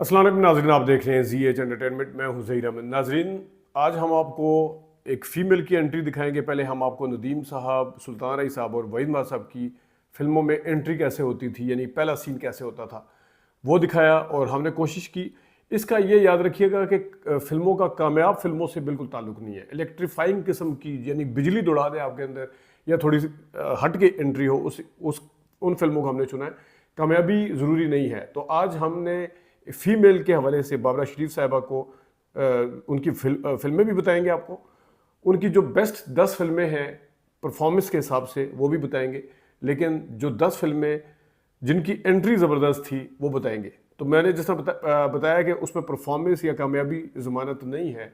अस्सलाम वालेकुम नाज़रीन, आप देख रहे हैं ZH एंटरटेनमेंट। मैं हूं ज़हीर अहमद। नाज़रीन, आज हम आपको एक फ़ीमेल की एंट्री दिखाएंगे। पहले हम आपको नदीम साहब, सुल्तान रई साहब और वहीद माह साहब की फ़िल्मों में एंट्री कैसे होती थी, यानी पहला सीन कैसे होता था, वो दिखाया। और हमने कोशिश की, इसका ये याद रखिएगा कि फ़िल्मों का कामयाब फ़िल्मों से बिल्कुल ताल्लुक़ नहीं है। इलेक्ट्रीफाइंग किस्म की, यानी बिजली दौड़ा दे आपके अंदर, या थोड़ी सी हट के एंट्री हो, उस उन फिल्मों को हमने चुना है। कामयाबी ज़रूरी नहीं है। तो आज हमने फ़ीमेल के हवाले से बाबरा शरीफ साहिबा को उनकी फिल्में भी बताएंगे आपको, उनकी जो बेस्ट 10 फिल्में हैं परफॉर्मेंस के हिसाब से वो भी बताएंगे, लेकिन जो 10 फिल्में जिनकी एंट्री ज़बरदस्त थी वो बताएंगे। तो मैंने जैसा बताया कि उसमें परफॉर्मेंस या कामयाबी ज़मानत नहीं है।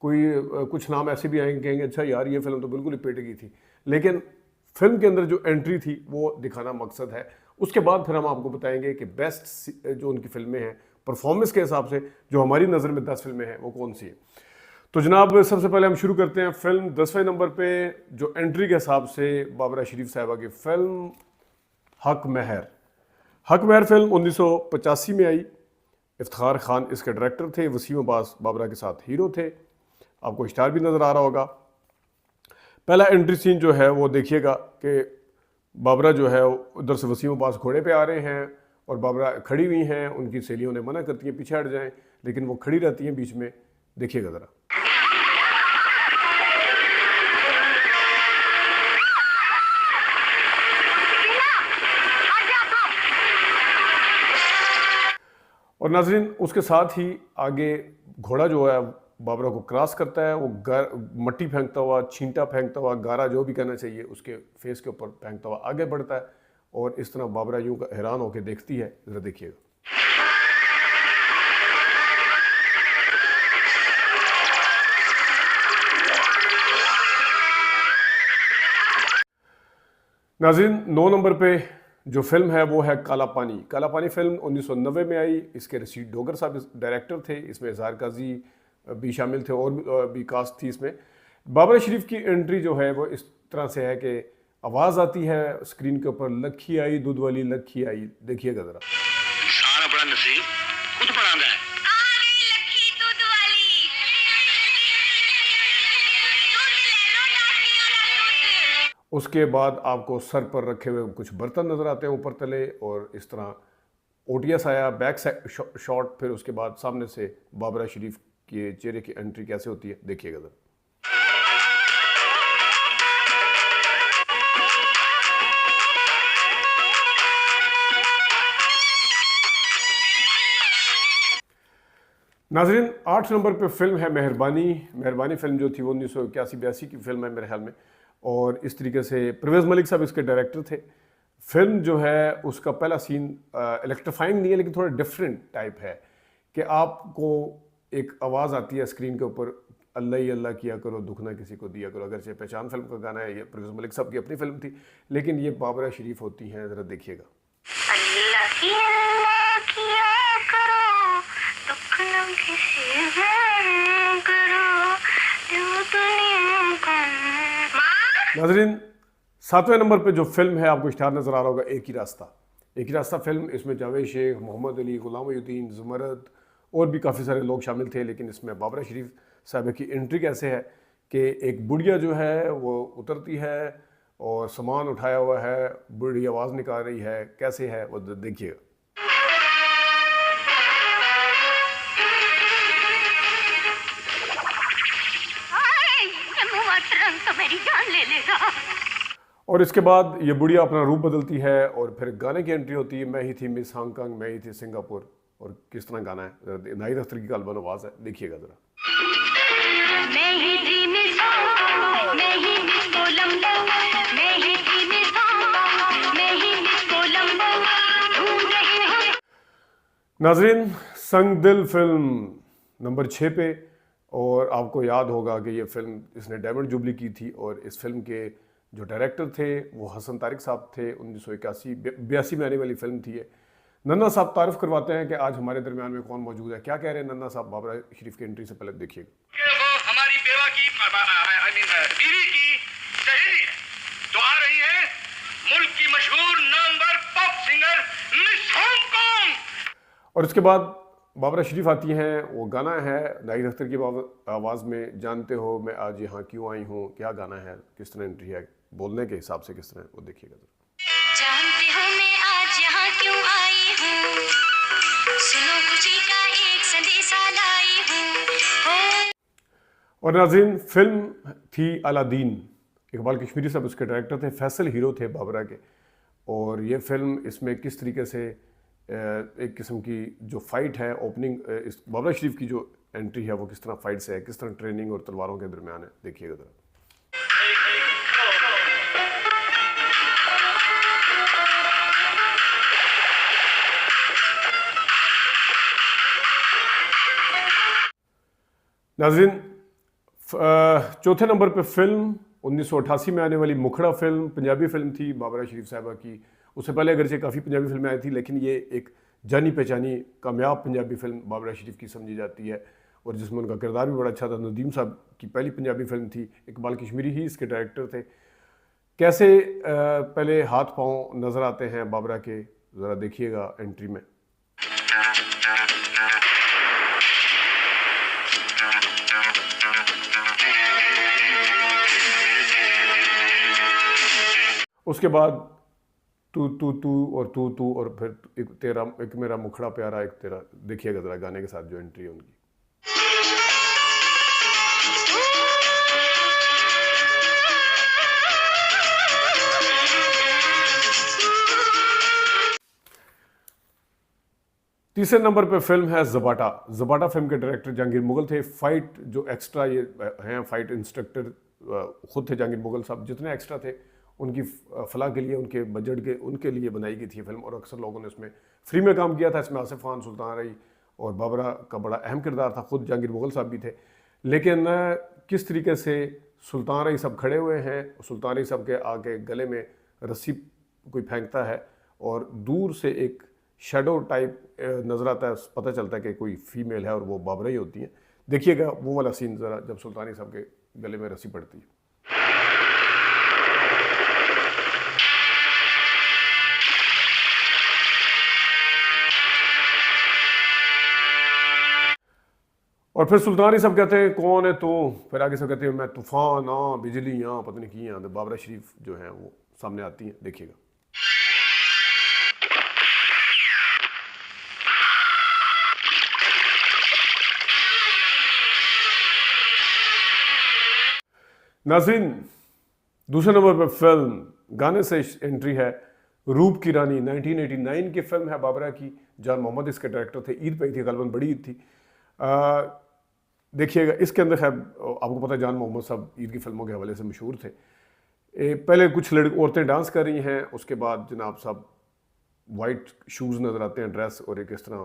कोई कुछ नाम ऐसे भी आएंगे, कहेंगे अच्छा यार ये फिल्म तो बिल्कुल ही पेट की थी, लेकिन फिल्म के अंदर जो एंट्री थी वो दिखाना मकसद है। उसके बाद फिर हम आपको बताएंगे कि बेस्ट जो उनकी फिल्में हैं परफॉर्मेंस के हिसाब से, जो हमारी नज़र में 10 फिल्में हैं, वो कौन सी है। तो जनाब, सबसे पहले हम शुरू करते हैं। फिल्म 10वें नंबर पे जो एंट्री के हिसाब से बाबरा शरीफ साहिबा की फिल्म हक महर। हक महर फिल्म 1985 में आई। इफ्तिखार खान इसके डायरेक्टर थे, वसीम अब्बास बाबरा के साथ हीरो थे। आपको स्टार भी नज़र आ रहा होगा। पहला एंट्री सीन जो है वो देखिएगा कि बाबरा जो है उधर से वसीम अब्बास घोड़े पे आ रहे हैं और बाबरा खड़ी हुई हैं। उनकी सहेलियों ने मना करती हैं पीछे हट जाएं, लेकिन वो खड़ी रहती हैं बीच में। देखिएगा ज़रा। और नाजरीन, उसके साथ ही आगे घोड़ा जो है बाबरा को क्रॉस करता है। वो मट्टी फेंकता हुआ, छींटा फेंकता हुआ, गारा जो भी कहना चाहिए उसके फेस के ऊपर फेंकता हुआ आगे बढ़ता है। और इस तरह बाबरा यूं हैरान होकर देखती है। ज़रा देखिएगा। नाज़रीन, 9 नंबर पे जो फिल्म है वो है काला पानी। काला पानी फिल्म 1990 में आई। इसके रशीद डोगर साहब डायरेक्टर थे। इसमें इज़हार काजी भी शामिल थे और भी कास्ट थी इसमें। बाबरा शरीफ की एंट्री जो है वो इस तरह से है कि आवाज़ आती है स्क्रीन के ऊपर, लखी आई दूध वाली लखी आई। देखिएगा ज़रा। सारा बड़ा नसीब खुद बनाना है। आ गई लखी दूध वाली, दूध ले लो डाकिया ना दूध। उसके बाद आपको सर पर रखे हुए कुछ बर्तन नज़र आते हैं ऊपर तले, और इस तरह ओटीएस आया बैक शॉट। फिर उसके बाद सामने से बाबरा शरीफ के चेहरे की एंट्री कैसे होती है, देखिएगा ज़रा। नाजरीन, 8 नंबर पे फिल्म है मेहरबानी। मेहरबानी फिल्म जो थी वो 1981-82 की फिल्म है मेरे ख्याल में। और इस तरीके से परवेज़ मलिक साहब इसके डायरेक्टर थे। फिल्म जो है उसका पहला सीन इलेक्ट्रीफाइंग नहीं है, लेकिन थोड़ा डिफरेंट टाइप है कि आपको एक आवाज़ आती है स्क्रीन के ऊपर, अल्लाह ही अल्लाह किया करो, दुख ना किसी को दिया करो। अगरचे पहचान फिल्म का गाना है, ये परवेज़ मलिक साहब की अपनी फिल्म थी, लेकिन ये बाबरा शरीफ होती हैं। ज़रा देखिएगा। नाजरीन, 7वें नंबर पे जो फिल्म है आपको स्टार नज़र आ रहा होगा, एक ही रास्ता। एक ही रास्ता फिल्म, इसमें जावेद शेख, मोहम्मद अली, गुलाम मोहुद्दीन, ज़ुमरद और भी काफ़ी सारे लोग शामिल थे। लेकिन इसमें बाबरा शरीफ साहब की एंट्री कैसे है कि एक बुढ़िया जो है वो उतरती है और सामान उठाया हुआ है, बुढ़ी आवाज़ निकाल रही है, कैसे है वो देखिएगा। तो मेरी जान ले लेगा। और इसके बाद ये बुढ़िया अपना रूप बदलती है और फिर गाने की एंट्री होती है। मैं ही थी मिस हांगकांग, मैं ही थी सिंगापुर। और किस तरह गाना है, नाहिद अख्तर की गालबन आवाज़ है, देखिएगा ज़रा। मैं ही थी मिस हांगकांग, मैं ही मिस कोलंबो, मैं ही थी मिस हांगकांग, मैं ही मिस कोलंबो, ढूंढ रही हूं। नाजरीन, संग दिल फिल्म नंबर 6 पे। और आपको याद होगा कि ये फिल्म इसने डायमंड जुबली की थी। और इस फिल्म के जो डायरेक्टर थे वो हसन तारिक साहब थे। 1981-82 में आने वाली फिल्म थी ये। नन्ना साहब तारीफ करवाते हैं कि आज हमारे दरमियान में कौन मौजूद है। क्या कह रहे हैं नन्ना साहब बाबरा शरीफ की एंट्री से पहले, देखिएगा। वो हमारी बेवा की बीवी की सहेली है, तो आ रही है मुल्क की मशहूर Namvar pop singer miss Hong Kong. और इसके बाद बाबरा शरीफ आती हैं, वो गाना है नाहिद अख्तर की आवाज़ में, जानते हो मैं आज यहाँ क्यों आई हूँ। क्या गाना है, किस तरह एंट्री है, बोलने के हिसाब से किस तरह, वो देखिएगा जरा। जानते हो मैं आज यहाँ क्यों आई हूँ, सुनो खुशी का एक संदेशा लाई हूँ। और नाज़रीन, फिल्म थी अलादीन। इकबाल कश्मीरी साहब उसके डायरेक्टर थे, फैसल हीरो थे बाबरा के। और ये फिल्म, इसमें किस तरीके से एक किस्म की जो फ़ाइट है ओपनिंग, इस बाबरा शरीफ की जो एंट्री है वो किस तरह फ़ाइट से है, किस तरह ट्रेनिंग और तलवारों के दरमियान है, देखिएगा ज़रा। नाज़रीन, चौथे नंबर पे फिल्म 1988 में आने वाली मुखड़ा फिल्म, पंजाबी फिल्म थी बाबरा शरीफ साहबा की। उससे पहले अगरचे काफ़ी पंजाबी फिल्में आई थी, लेकिन ये एक जानी पहचानी कामयाब पंजाबी फिल्म बाबरा शरीफ की समझी जाती है, और जिसमें उनका किरदार भी बड़ा अच्छा था। नदीम साहब की पहली पंजाबी फिल्म थी, इकबाल कश्मीरी ही इसके डायरेक्टर थे। कैसे पहले हाथ पाँव नज़र आते हैं बाबरा के, ज़रा देखिएगा एंट्री में। उसके बाद तू तू तू और तू तू, और फिर एक मेरा मुखड़ा प्यारा, एक तेरा, देखिएगा ज़रा गाने के साथ जो एंट्री है उनकी। तीसरे नंबर पे फिल्म है ज़बाटा। ज़बाटा फिल्म के डायरेक्टर जहांगीर मुगल थे। फाइट जो एक्स्ट्रा ये हैं, फाइट इंस्ट्रक्टर खुद थे जहांगीर मुगल साहब। जितने एक्स्ट्रा थे उनकी फलाह के लिए, उनके बजट के, उनके लिए बनाई गई थी फिल्म, और अक्सर लोगों ने इसमें फ्री में काम किया था। इसमें आसिफ खान, सुल्तान रई और बाबरा का बड़ा अहम किरदार था, खुद जहांगीर मुगल साहब भी थे। लेकिन किस तरीके से सुल्तान रई साहब खड़े हुए हैं, सुल्तान रई साहब के आगे गले में रस्सी कोई फेंकता है, और दूर से एक शेडो टाइप नज़र आता है, पता चलता है कि कोई फीमेल है और वो बाबरा ही होती है। देखिएगा वो वाला सीन ज़रा, जब सुल्तानी साहब के गले में रस्सी पड़ती है। और फिर सुल्तानी साहब कहते हैं कौन है तू, फिर आगे सब कहते हैं मैं तूफान हाँ, बिजली हाँ, पता नहीं की हाँ। तो बाबरा शरीफ जो है वो सामने आती हैं, देखिएगा। नाज़रीन, दूसरे नंबर पर फिल्म, गाने से एंट्री है रूप की रानी। 1989 की फिल्म है बाबरा की। जान मोहम्मद इसके डायरेक्टर थे। ईद पे थी, गलबन बड़ी ईद थी। देखिएगा इसके अंदर है, आपको पता है जान मोहम्मद साहब ईद की फिल्मों के हवाले से मशहूर थे। पहले कुछ औरतें डांस कर रही हैं, उसके बाद जनाब साहब वाइट शूज़ नज़र आते हैं, ड्रेस, और एक इस तरह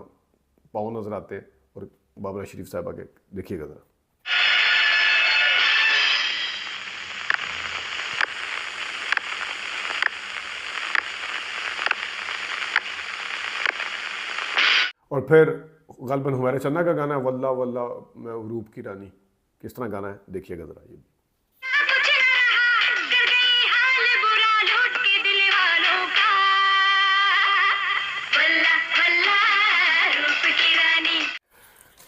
पाँव नज़र आते हैं, और बाबरा शरीफ साहब आगे देखिएगा ज़रा। और फिर गलबन हमारे चन्ना का गाना है वल्ला वल्ला मैं रूप की रानी, किस तरह गाना है देखिएगा ज़रा। ये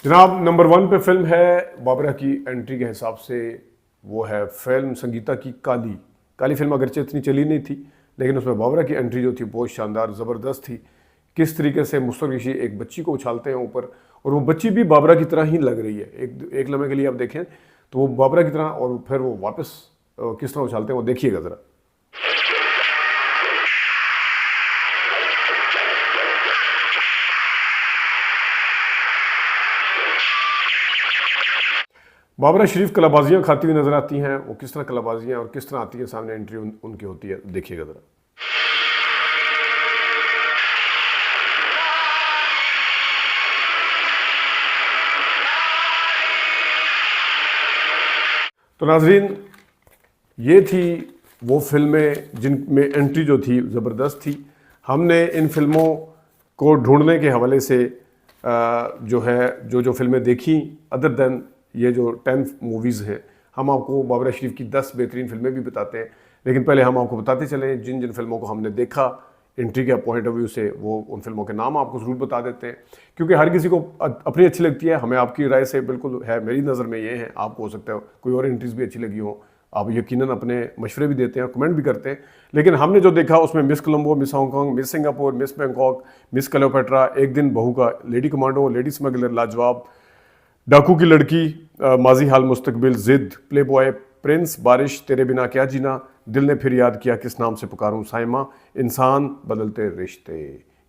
जनाब नंबर 1 पे फिल्म है बाबरा की एंट्री के हिसाब से, वो है फिल्म संगीता की काली। काली फिल्म अगरचे इतनी चली नहीं थी, लेकिन उसमें बाबरा की एंट्री जो थी बहुत शानदार, ज़बरदस्त थी। किस तरीके से मुस्तफ़ा ऋषि एक बच्ची को उछालते हैं ऊपर, और वो बच्ची भी बाबरा की तरह ही लग रही है। एक लम्हे के लिए आप देखें तो वो बाबरा की तरह, और फिर वो वापस किस तरह उछालते हैं वो देखिएगा ज़रा। बाबरा शरीफ कलाबाजियाँ खाती हुई नज़र आती हैं। वो किस तरह कलाबाजियाँ और किस तरह आती हैं सामने, एंट्री उनकी होती है, देखिएगा ज़रा। तो नाजरीन, ये थी वो फिल्में जिनमें एंट्री जो थी ज़बरदस्त थी। हमने इन फिल्मों को ढूंढने के हवाले से जो है जो फिल्में देखी, अदर दैन ये जो 10 मूवीज़ हैं, हम आपको बाबरा शरीफ की 10 बेहतरीन फिल्में भी बताते हैं। लेकिन पहले हम आपको बताते चलें जिन जिन फिल्मों को हमने देखा, एंट्री के पॉइंट ऑफ व्यू से वो उन फिल्मों के नाम आपको ज़रूर बता देते हैं, क्योंकि हर किसी को अपनी अच्छी लगती है। हमें आपकी राय से बिल्कुल है, मेरी नज़र में ये है, आपको हो सकता है कोई और एंट्रीज भी अच्छी लगी हो, आप यकीनन अपने मशवरे भी देते हैं, कमेंट भी करते हैं। लेकिन हमने जो देखा उसमें miss Colombo, miss Hong Kong, miss Singapore, miss Bangkok, miss Cleopatra, एक दिन बहू का, लेडी कमांडो, लेडी स्मगलर, लाजवाब, डाकू की लड़की, माजी हाल मुस्तकबिल, जिद, प्ले बॉय, प्रिंस, बारिश, तेरे बिना क्या जीना, दिल ने फिर याद किया, किस नाम से पुकारूं, साइमा, इंसान, बदलते रिश्ते।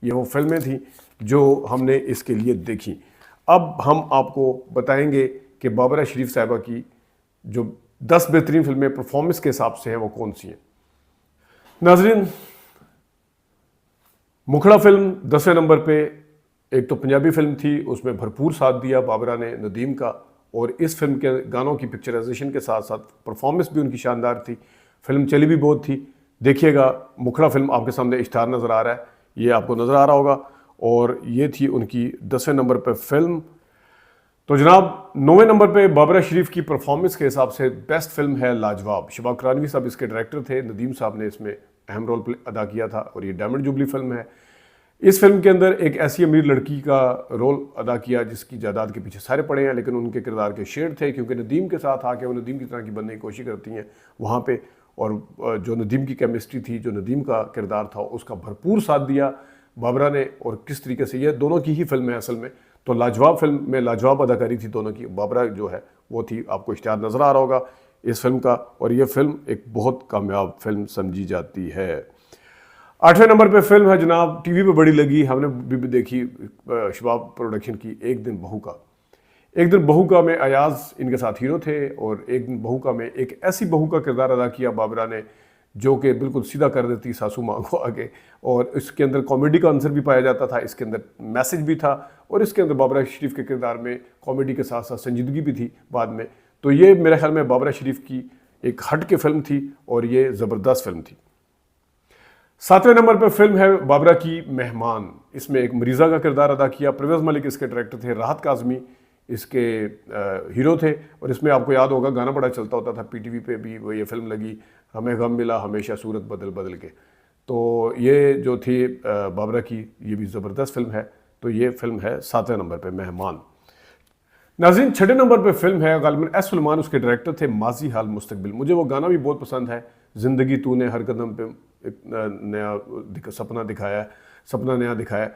ये वो फिल्में थी जो हमने इसके लिए देखी। अब हम आपको बताएंगे कि बाबरा शरीफ साहिबा की जो 10 बेहतरीन फिल्में परफॉर्मेंस के हिसाब से हैं वो कौन सी हैं। नाजरीन, मुखड़ा फिल्म 10वें नंबर पे, एक तो पंजाबी फिल्म थी, उसमें भरपूर साथ दिया बाबरा ने नदीम का, और इस फिल्म के गानों की पिक्चराइजेशन के साथ साथ परफॉर्मेंस भी उनकी शानदार थी। फिल्म चली भी बहुत थी। देखिएगा, मुखड़ा फिल्म आपके सामने इश्तार नज़र आ रहा है, ये आपको नज़र आ रहा होगा, और ये थी उनकी 10वें नंबर पे फिल्म। तो जनाब 9वें नंबर पे बाबरा शरीफ की परफॉर्मेंस के हिसाब से बेस्ट फिल्म है लाजवाब। शबाब करानवी साहब इसके डायरेक्टर थे, नदीम साहब ने इसमें अहम रोल अदा किया था, और ये डायमंड जुबली फिल्म है। इस फिल्म के अंदर एक ऐसी अमीर लड़की का रोल अदा किया जिसकी जायदाद के पीछे सारे पड़े हैं, लेकिन उनके किरदार के शेर थे, क्योंकि नदीम के साथ आके वो नदीम की तरह की बनने की कोशिश करती हैं वहाँ पे, और जो नदीम की केमिस्ट्री थी, जो नदीम का किरदार था, उसका भरपूर साथ दिया बाबरा ने। और किस तरीके से, ये दोनों की ही फिल्म है असल में, तो लाजवाब फिल्म में लाजवाब अदाकारी थी दोनों की। बाबरा जो है वो थी, आपको इश्तिहार नज़र आ रहा होगा इस फिल्म का, और ये फिल्म एक बहुत कामयाब फिल्म समझी जाती है। 8वें नंबर पे फिल्म है जनाब, टीवी पे बड़ी लगी, हमने भी देखी, शबाब प्रोडक्शन की, एक दिन बहू का। एक दिन बहू का में अयाज इनके साथ हीरो थे, और एक दिन बहू का में एक ऐसी बहू का किरदार अदा किया बाबरा ने जो कि बिल्कुल सीधा कर देती सासू माँ को आगे, और इसके अंदर कॉमेडी का आंसर भी पाया जाता था, इसके अंदर मैसेज भी था, और इसके अंदर बाबरा शरीफ के किरदार में कॉमेडी के साथ साथ संजीदगी भी थी बाद में। तो ये मेरे ख्याल में बाबरा शरीफ की एक हट के फिल्म थी, और ये ज़बरदस्त फिल्म थी। 7वें नंबर पर फिल्म है बाबरा की मेहमान। इसमें एक मरीज़ा का किरदार अदा किया, परवेज़ मलिक इसके डायरेक्टर थे, राहत काज़मी इसके हीरो थे, और इसमें आपको याद होगा गाना बड़ा चलता होता था, पीटीवी पे भी वो ये फिल्म लगी, हमें गम मिला हमेशा सूरत बदल बदल के। तो ये जो थी बाबरा की, ये भी ज़बरदस्त फिल्म है। तो ये फिल्म है 7वें नंबर पे मेहमान। नाज़रीन, 6ठे नंबर पे फिल्म है गालिबन एस सुलेमान, उसके डायरेक्टर थे, माजी हाल मुस्तकबिल। मुझे वो गाना भी बहुत पसंद है, ज़िंदगी तूने हर कदम पे एक नया सपना दिखाया, सपना नया दिखाया।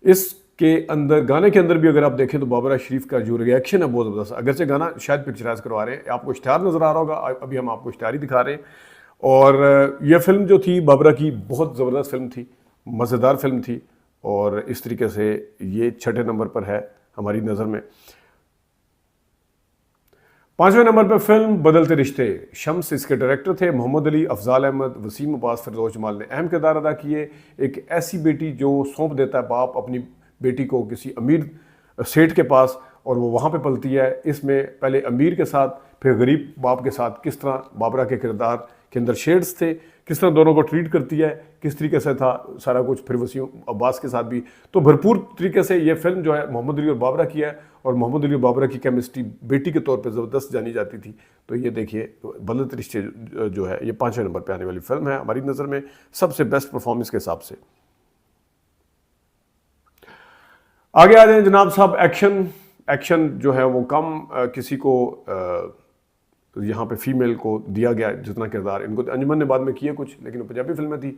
इसके अंदर, गाने के अंदर भी अगर आप देखें तो बाबरा शरीफ का जो रिएक्शन है बहुत ज़बरदस्त। अगर से गाना शायद पिक्चराइज करवा रहे हैं, आपको इश्तिहार नज़र आ रहा होगा, अभी हम आपको इश्तिहार ही दिखा रहे हैं। और यह फिल्म जो थी बाबरा की, बहुत ज़बरदस्त फिल्म थी, मज़ेदार फिल्म थी, और इस तरीके से ये 6ठे नंबर पर है हमारी नज़र में। 5वें नंबर पर फिल्म बदलते रिश्ते। शम्स इसके डायरेक्टर थे, मोहम्मद अली, अफजाल अहमद, वसीम अब्बास, फिरदौस जमाल ने अहम किरदार अदा किए। एक ऐसी बेटी जो सौंप देता है बाप अपनी बेटी को किसी अमीर सेठ के पास, और वो वहाँ पे पलती है। इसमें पहले अमीर के साथ फिर गरीब बाप के साथ किस तरह बाबरा के किरदार के अंदर शेड्स थे, किस तरह दोनों को ट्रीट करती है, किस तरीके से था सारा कुछ, फिर वसीम अब्बास के साथ भी। तो भरपूर तरीके से ये फिल्म जो है मोहम्मद अली और बाबरा की है, और मोहम्मद अली और बाबरा की केमिस्ट्री बेटी के तौर पे ज़बरदस्त जानी जाती थी। तो ये देखिए, बदलते रिश्ते जो है ये 5वें नंबर पे आने वाली फिल्म है हमारी नज़र में, सबसे बेस्ट परफॉर्मेंस के हिसाब से। आगे आ जाए जनाब साहब, एक्शन जो है वो कम किसी को यहाँ पे फीमेल को दिया गया जितना किरदार, इनको अंजुमन ने बाद में किए कुछ, लेकिन पंजाबी फिल्में थी।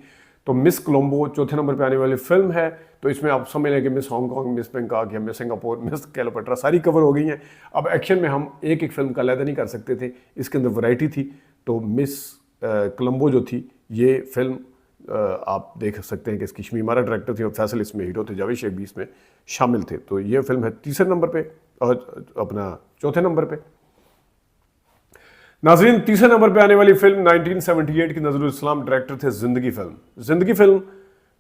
तो मिस कोलंबो 4थे नंबर पे आने वाली फिल्म है। तो इसमें आप समझ लें कि मिस हांगकांग, मिस बैंकॉक या मिस सिंगापुर, मिस क्लियोपेट्रा सारी कवर हो गई हैं। अब एक्शन में हम एक एक फिल्म का अलग नहीं कर सकते थे, इसके अंदर वैरायटी थी। तो मिस कोलंबो जो थी, ये फिल्म आप देख सकते हैं कि इसकी शमीमारा डायरेक्टर थी, और फैसल इसमें हीरो थे, जावेद शेख भी इसमें शामिल थे। तो ये फिल्म है 3रे नंबर पे, और अपना 4थे नंबर पे। नाज़रीन, 3रे नंबर पे आने वाली फिल्म 1978 की नज़रुल इस्लाम डायरेक्टर थे, ज़िंदगी फिल्म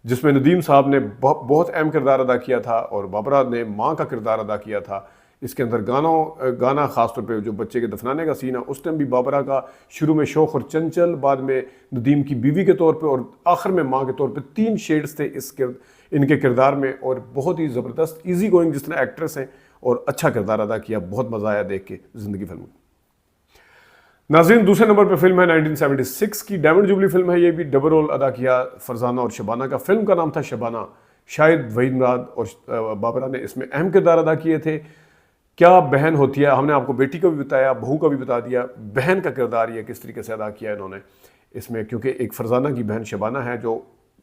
जिसमें नदीम साहब ने बहुत अहम किरदार अदा किया था, और बाबरा ने माँ का किरदार अदा किया था। इसके अंदर गाना ख़ासतौर पे जो बच्चे के दफनाने का सीन है, उस टाइम भी बाबरा का शुरू में शौक और चंचल, बाद में नदीम की बीवी के तौर पे, और आखिर में माँ के तौर पे 3 शेड्स थे इनके किरदार में। और बहुत ही ज़बरदस्त ईजी गोइंग जिस तरह एक्ट्रेस हैं, और अच्छा किरदार अदा किया, बहुत मज़ा आया देख के ज़िंदगी फिल्म। नाज़रीन, दूसरे नंबर पर फिल्म है 1976 की डायमंड जुबली फिल्म है। ये भी डबल रोल अदा किया फरजाना और शबाना का। फिल्म का नाम था शबाना। शाहिद, वहीद मुराद और बाबरा ने इसमें अहम किरदार अदा किए थे। क्या बहन होती है, हमने आपको बेटी का भी बताया, बहू का भी बता दिया, बहन का किरदार ये किस तरीके से अदा किया इन्होंने इसमें, क्योंकि एक फरजाना की बहन शबाना है जो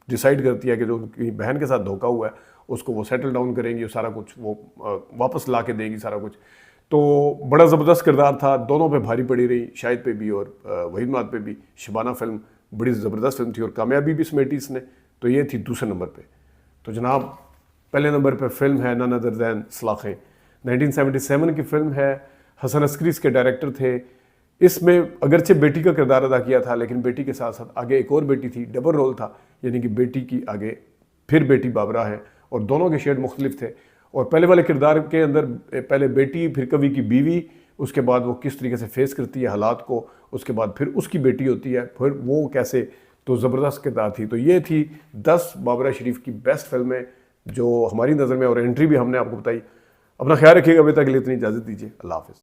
डिसाइड करती है कि जो उनकी बहन के साथ धोखा हुआ है उसको वो सेटल डाउन करेंगी, सारा कुछ वो वापस ला के देंगी सारा कुछ। तो बड़ा ज़बरदस्त किरदार था, दोनों पे भारी पड़ी रही, शाहिद पे भी और वहीद मुराद पे भी। शबाना फिल्म बड़ी ज़बरदस्त फिल्म थी और कामयाबी भी समेटी इसने। तो ये थी दूसरे नंबर पे। तो जनाब, पहले नंबर पे फिल्म है नन अदर दैन सलाखें। 1977 की फिल्म है, हसन अस्करी इसके डायरेक्टर थे। इसमें अगरचे बेटी का किरदार अदा किया था, लेकिन बेटी के साथ साथ आगे एक और बेटी थी, डबल रोल था, यानी कि बेटी की आगे फिर बेटी बाबरा है और दोनों के शेड मुख्तलिफ थे। और पहले वाले किरदार के अंदर पहले बेटी, फिर कवि की बीवी, उसके बाद वो किस तरीके से फेस करती है हालात को, उसके बाद फिर उसकी बेटी होती है, फिर वो कैसे, तो ज़बरदस्त किरदार थी। तो ये थी 10 बाबरा शरीफ की बेस्ट फिल्में जो हमारी नज़र में, और एंट्री भी हमने आपको बताई। अपना ख्याल रखिएगा, अभी तक के लिए इतनी इजाज़त दीजिए। अल्लाह हाफ़िज़।